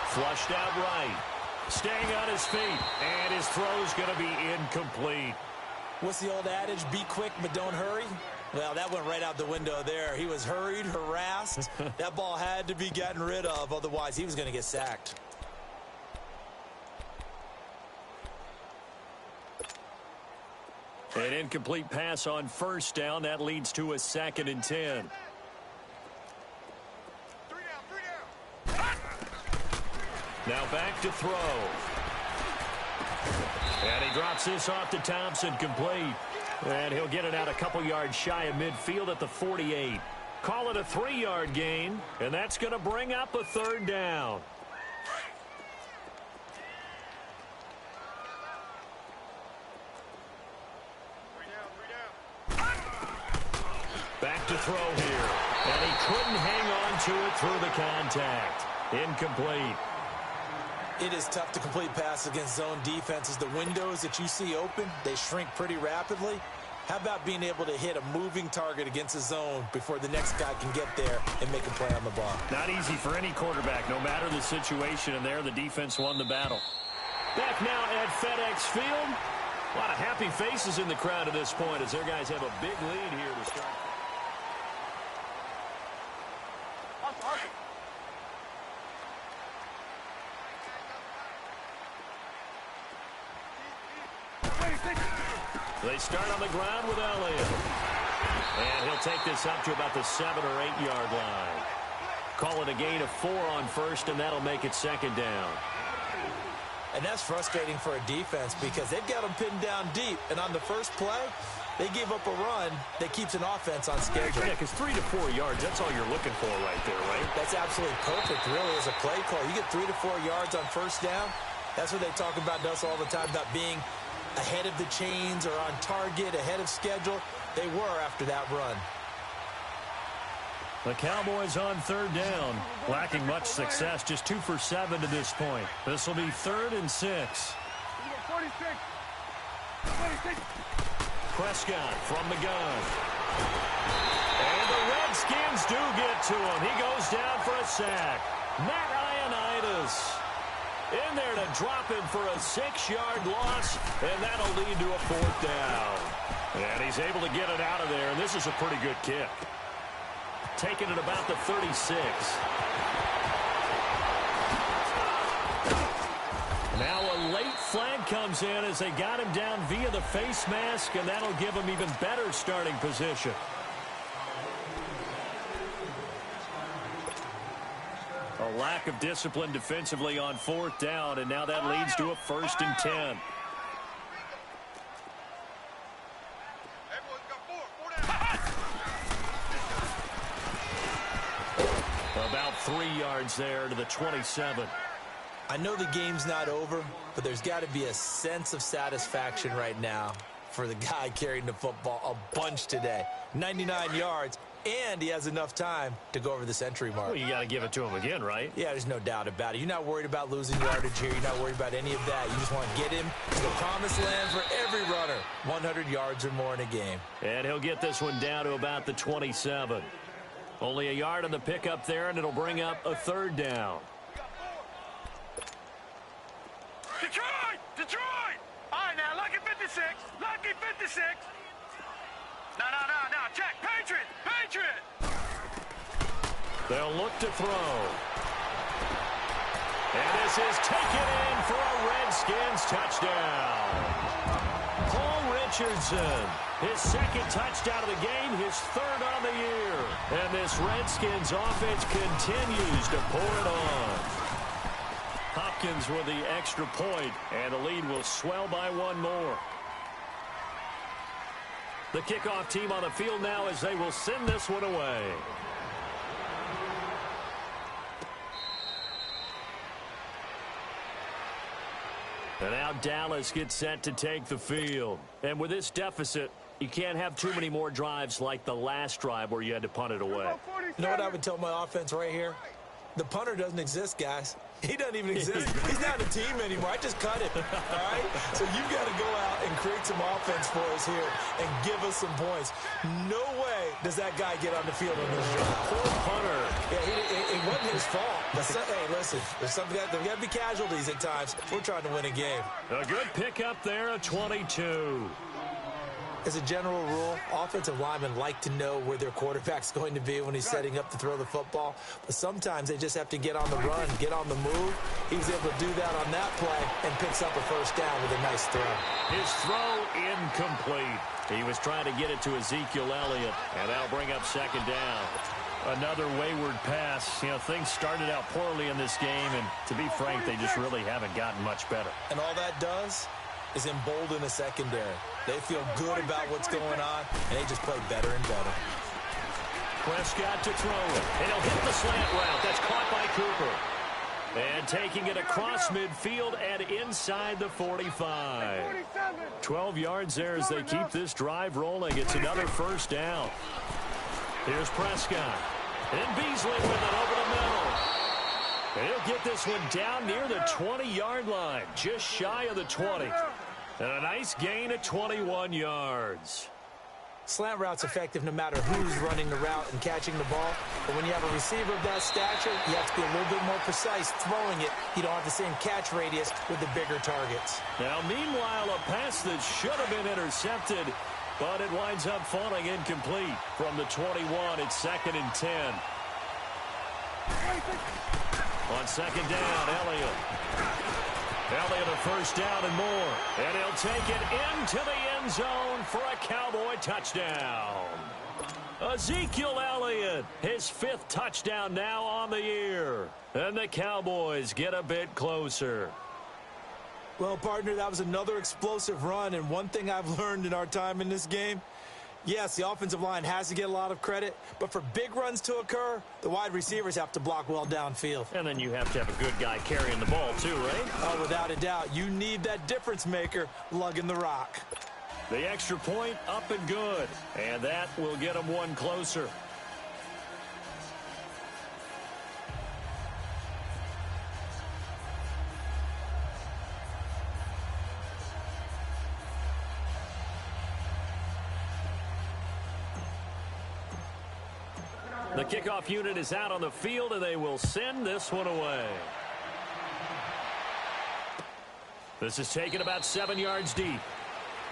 Flushed out right. Staying on his feet. And his throw's going to be incomplete. What's the old adage? Be quick, but don't hurry. Well, that went right out the window there. He was hurried, harassed. That ball had to be gotten rid of. Otherwise, he was going to get sacked. An incomplete pass on 1st down. That leads to a 2nd and 10. 3 down. Now back to throw. And he drops this off to Thompson, complete. And he'll get it out a couple yards shy of midfield at the 48. Call it a 3-yard gain, and that's going to bring up a 3rd down. Back to throw here. And he couldn't hang on to it through the contact. Incomplete. It is tough to complete passes against zone defenses. The windows that you see open, they shrink pretty rapidly. How about being able to hit a moving target against a zone before the next guy can get there and make a play on the ball? Not easy for any quarterback, no matter the situation, and there the defense won the battle. Back now at FedEx Field. A lot of happy faces in the crowd at this point as their guys have a big lead here to start. They start on the ground with Elliott. And he'll take this up to about the 7 or 8 yard line. Call it a gain of 4 on 1st, and that'll make it 2nd down. And that's frustrating for a defense because they've got them pinned down deep. And on the first play, They gave up a run that keeps an offense on schedule. Yeah, because 3 to 4 yards, that's all you're looking for right there, right? That's absolutely perfect, really, as a play call. You get 3 to 4 yards on first down. That's what they talk about to us all the time, about being ahead of the chains or on target, ahead of schedule. They were after that run. The Cowboys on third down, lacking much success, just 2 for 7 to this point. This will be 3rd and 6. 46. Prescott from the gun. And the Redskins do get to him. He goes down for a sack. Matt Ioannidis in there to drop him for a 6-yard loss, and that'll lead to a 4th down. And he's able to get it out of there, and this is a pretty good kick. Taking it about the 36. Now a late flag comes in as they got him down via the face mask, and that'll give him even better starting position. A lack of discipline defensively on 4th down, and now that leads to a 1st and 10. About 3 yards there to the 27. I know the game's not over, but there's got to be a sense of satisfaction right now for the guy carrying the football a bunch today. 99 yards, and he has enough time to go over the century mark. Well, you got to give it to him again, right? Yeah, there's no doubt about it. You're not worried about losing yardage here. You're not worried about any of that. You just want to get him to the promised land for every runner. 100 yards or more in a game. And he'll get this one down to about the 27. Only a yard on the pickup there, and it'll bring up a 3rd down. Detroit! Detroit! All right, now, lucky 56. Lucky 56. No. Check. Patriot! They'll look to throw. And this is taken in for a Redskins touchdown. Paul Richardson, his 2nd touchdown of the game, his 3rd on the year. And this Redskins offense continues to pour it on. Hopkins with the extra point, and the lead will swell by 1 more. The kickoff team on the field now as they will send this one away. And now Dallas gets set to take the field. And with this deficit, you can't have too many more drives like the last drive where you had to punt it away. You know what I would tell my offense right here? The punter doesn't exist, guys. He doesn't even exist. He's not a team anymore. I just cut him, all right? So you've got to go out and create some offense for us here and give us some points. No way does that guy get on the field on this drive. Poor punter. Yeah, it wasn't his fault. But hey, listen, there's got to be casualties at times. We're trying to win a game. A good pickup there, a 22. As a general rule, offensive linemen like to know where their quarterback's going to be when he's setting up to throw the football. But sometimes they just have to get on the run, get on the move. He was able to do that on that play and picks up a 1st down with a nice throw. His throw incomplete. He was trying to get it to Ezekiel Elliott, and that'll bring up 2nd down. Another wayward pass. You know, things started out poorly in this game, and to be frank, they just really haven't gotten much better. And all that does is embolden a secondary. They feel good about what's going on, and they just play better and better. Prescott to throw it, and he'll hit the slant route. That's caught by Cooper. And taking it across midfield and inside the 45. 12 yards there as they keep this drive rolling. It's another 1st down. Here's Prescott. And Beasley with it over the middle. And he'll get this one down near the 20-yard line, just shy of the 20. And a nice gain at 21 yards. Slant route's effective no matter who's running the route and catching the ball. But when you have a receiver of that stature, you have to be a little bit more precise throwing it. You don't have the same catch radius with the bigger targets. Now, meanwhile, a pass that should have been intercepted, but it winds up falling incomplete. From the 21, it's 2nd and 10. On 2nd down, Elliott a 1st down and more. And he'll take it into the end zone for a Cowboy touchdown. Ezekiel Elliott, his 5th touchdown now on the year. And the Cowboys get a bit closer. Well, partner, that was another explosive run, and one thing I've learned in our time in this game, yes, the offensive line has to get a lot of credit, but for big runs to occur, the wide receivers have to block well downfield. And then you have to have a good guy carrying the ball too, right? Oh, without a doubt. You need that difference maker lugging the rock. The extra point up and good, and that will get them one closer. The kickoff unit is out on the field, and they will send this one away. This is taken about 7 yards deep.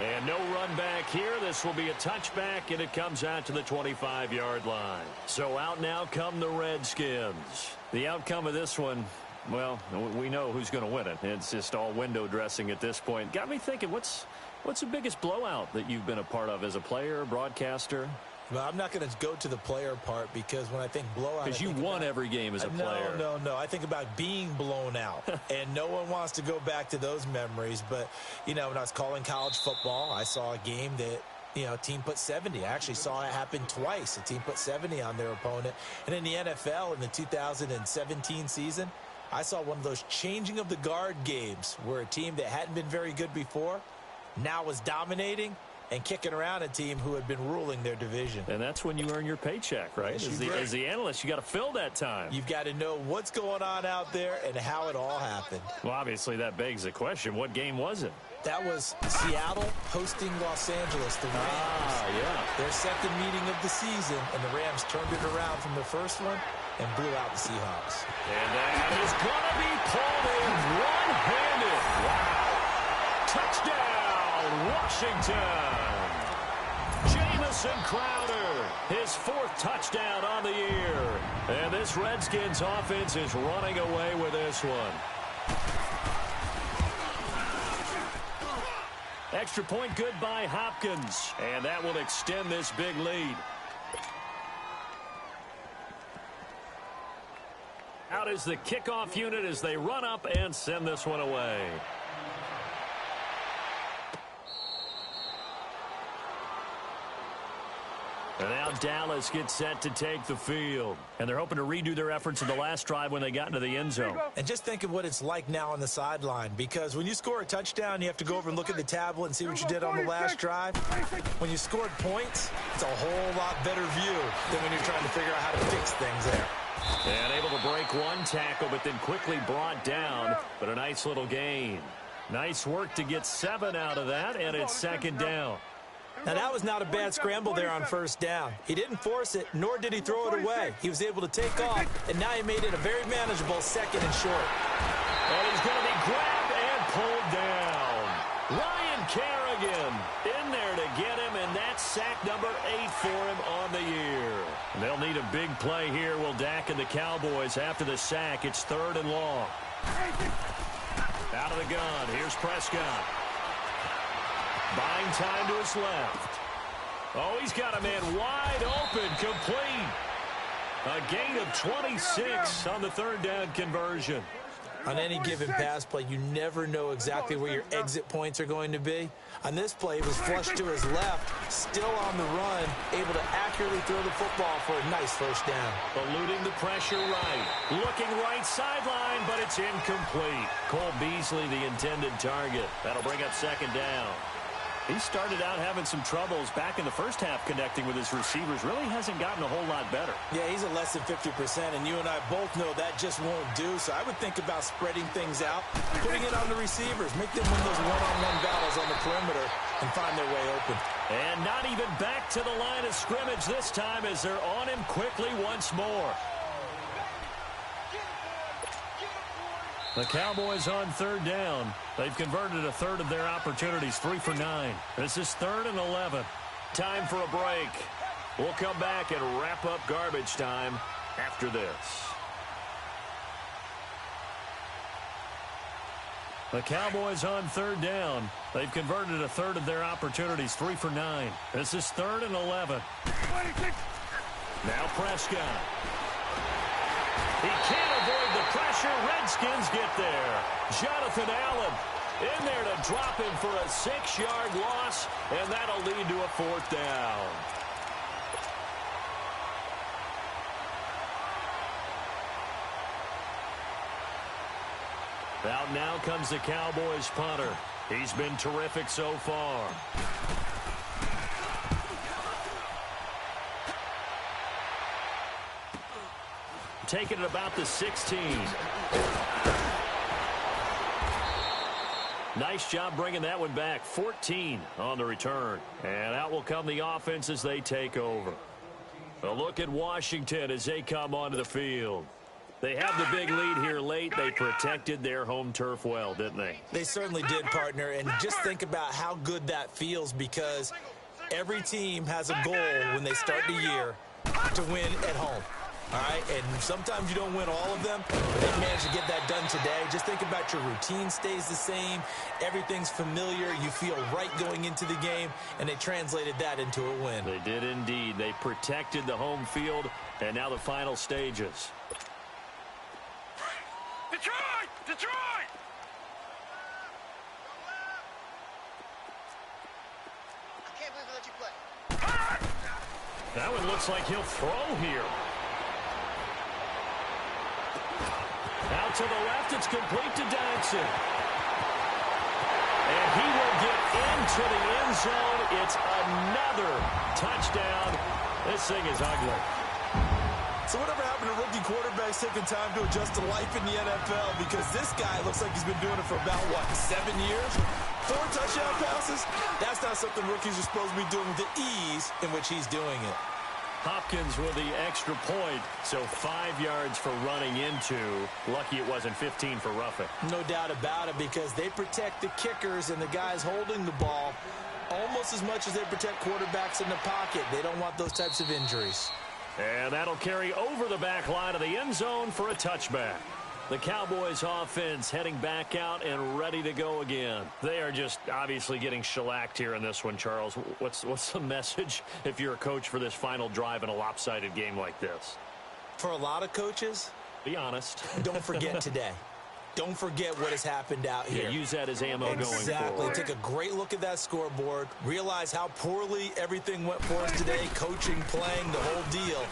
And no run back here. This will be a touchback, and it comes out to the 25-yard line. So out now come the Redskins. The outcome of this one, well, we know who's going to win it. It's just all window dressing at this point. Got me thinking, what's the biggest blowout that you've been a part of as a player, broadcaster? Well, I'm not going to go to the player part because when I think blowout... Because you won every game as a player. No. I think about being blown out, and no one wants to go back to those memories. But, you know, when I was calling college football, I saw a game that, you know, a team put 70. I actually saw it happen twice. A team put 70 on their opponent. And in the NFL, in the 2017 season, I saw one of those changing of the guard games where a team that hadn't been very good before now was dominating and kicking around a team who had been ruling their division. And that's when you earn your paycheck, right? Yes, as the analyst, you got to fill that time. You've got to know what's going on out there and how it all happened. Well, obviously, that begs the question, what game was it? That was Seattle hosting Los Angeles, the Rams. Yeah. Their second meeting of the season, and the Rams turned it around from the first one and blew out the Seahawks. And that is going to be pulled in one-handed. Wow. Touchdown, Washington. Jamison Crowder, his 4th touchdown on the year. And this Redskins offense is running away with this one. Extra point good by Hopkins. And that will extend this big lead. Out is the kickoff unit as they run up and send this one away. And now Dallas gets set to take the field. And they're hoping to redo their efforts in the last drive when they got into the end zone. And just think of what it's like now on the sideline, because when you score a touchdown, you have to go over and look at the tablet and see what you did on the last drive. When you scored points, it's a whole lot better view than when you're trying to figure out how to fix things there. And able to break one tackle, but then quickly brought down. But a nice little gain. Nice work to get 7 out of that, and it's second down. Now, that was not a bad scramble there on first down. He didn't force it, nor did he throw it away. He was able to take off, and now he made it a very manageable 2nd and short. And he's going to be grabbed and pulled down. Ryan Kerrigan in there to get him, and that's sack number 8 for him on the year. And they'll need a big play here, will Dak and the Cowboys after the sack. It's 3rd and long. Out of the gun, here's Prescott. Buying time to his left. Oh, he's got a man wide open, complete. A gain of 26 on the 3rd down conversion. On any given pass play, you never know exactly where your exit points are going to be. On this play, it was flushed to his left, still on the run, able to accurately throw the football for a nice first down. Eluding the pressure right. Looking right sideline, but it's incomplete. Cole Beasley, the intended target. That'll bring up 2nd down. He started out having some troubles back in the first half connecting with his receivers. Really hasn't gotten a whole lot better. Yeah, he's at less than 50%, and you and I both know that just won't do. So I would think about spreading things out, putting it on the receivers, make them win those one-on-one battles on the perimeter and find their way open. And not even back to the line of scrimmage this time as they're on him quickly once more. The Cowboys on 3rd down. They've converted a 1/3 of their opportunities, 3 for 9. This is 3rd and 11. Time for a break. We'll come back and wrap up garbage time after this. The Cowboys on 3rd down. They've converted a 1/3 of their opportunities, 3 for 9. This is 3rd and 11. Now Prescott. He can't avoid the pressure. Redskins get there. Jonathan Allen In there to drop him for a 6-yard loss, and that'll lead to a 4th down. Out now comes the Cowboys punter. He's been terrific so far. Taking it about the 16. Nice job bringing that one back. 14 on the return. And out will come the offense as they take over. A look at Washington as they come onto the field. They have the big lead here late. They protected their home turf well, didn't they? They certainly did, partner. And just think about how good that feels, because every team has a goal when they start the year to win at home. All right, and sometimes you don't win all of them, but they managed to get that done today. Just think about your routine stays the same. Everything's familiar. You feel right going into the game, and they translated that into a win. They did indeed. They protected the home field, and now the final stages. Detroit! Detroit! I can't believe they let you play. That one looks like he'll throw here. Out to the left, it's complete to Dodson. And he will get into the end zone. It's another touchdown. This thing is ugly. So whatever happened to rookie quarterbacks taking time to adjust to life in the NFL? Because this guy looks like he's been doing it for about, 7 years? 4 touchdown passes? That's not something rookies are supposed to be doing with the ease in which he's doing it. Hopkins with the extra point, so 5 yards for running into. Lucky it wasn't 15 for roughing. No doubt about it, because they protect the kickers and the guys holding the ball almost as much as they protect quarterbacks in the pocket. They don't want those types of injuries. And that'll carry over the back line of the end zone for a touchback. The Cowboys offense heading back out and ready to go again. They are just obviously getting shellacked here in this one, Charles. What's the message if you're a coach for this final drive in a lopsided game like this? For a lot of coaches, be honest. Don't forget today. Don't forget what has happened out here. Yeah, use that as ammo going forward. Exactly. Take a great look at that scoreboard. Realize how poorly everything went for us today, coaching, playing, the whole deal.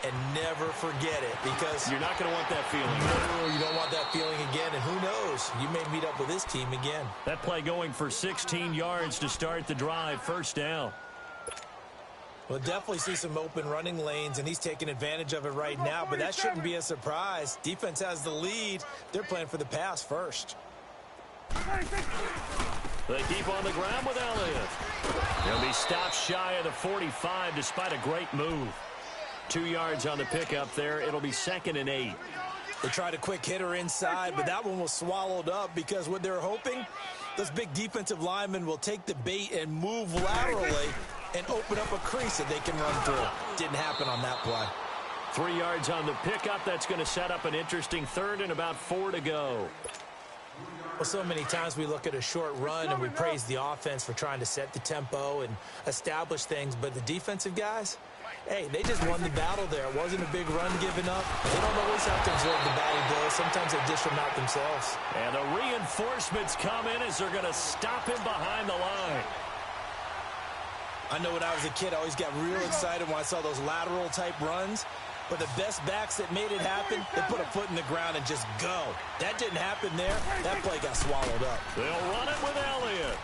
And never forget it, because you're not going to want that feeling. No, you don't want that feeling again, and who knows? You may meet up with this team again. That play going for 16 yards to start the drive, 1st down. We'll definitely see some open running lanes, and he's taking advantage of it right now, but that shouldn't be a surprise. Defense has the lead. They're playing for the pass first. They keep on the ground with Elliott. He'll be stopped shy of the 45 despite a great move. 2 yards on the pickup there. It'll be 2nd and 8. They tried a quick hitter inside, but that one was swallowed up, because what they're hoping, those big defensive linemen will take the bait and move laterally and open up a crease that they can run through. Didn't happen on that play. 3 yards on the pickup. That's going to set up an interesting 3rd and about 4 to go. Well, so many times we look at a short run and we praise the offense for trying to set the tempo and establish things, but the defensive guys, hey, they just won the battle there. It wasn't a big run given up. They don't always have to absorb the batting blows. Sometimes they dish them out themselves. And the reinforcements come in as they're going to stop him behind the line. I know when I was a kid, I always got real excited when I saw those lateral type runs. But the best backs that made it happen, they put a foot in the ground and just go. That didn't happen there. That play got swallowed up. They'll run it with Elliott.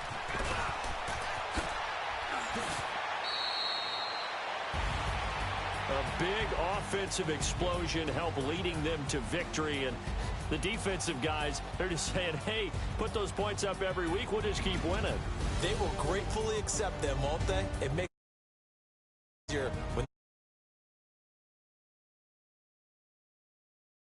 A big offensive explosion helped leading them to victory. And the defensive guys, they're just saying, hey, put those points up every week. We'll just keep winning. They will gratefully accept them, won't they? It makes it easier when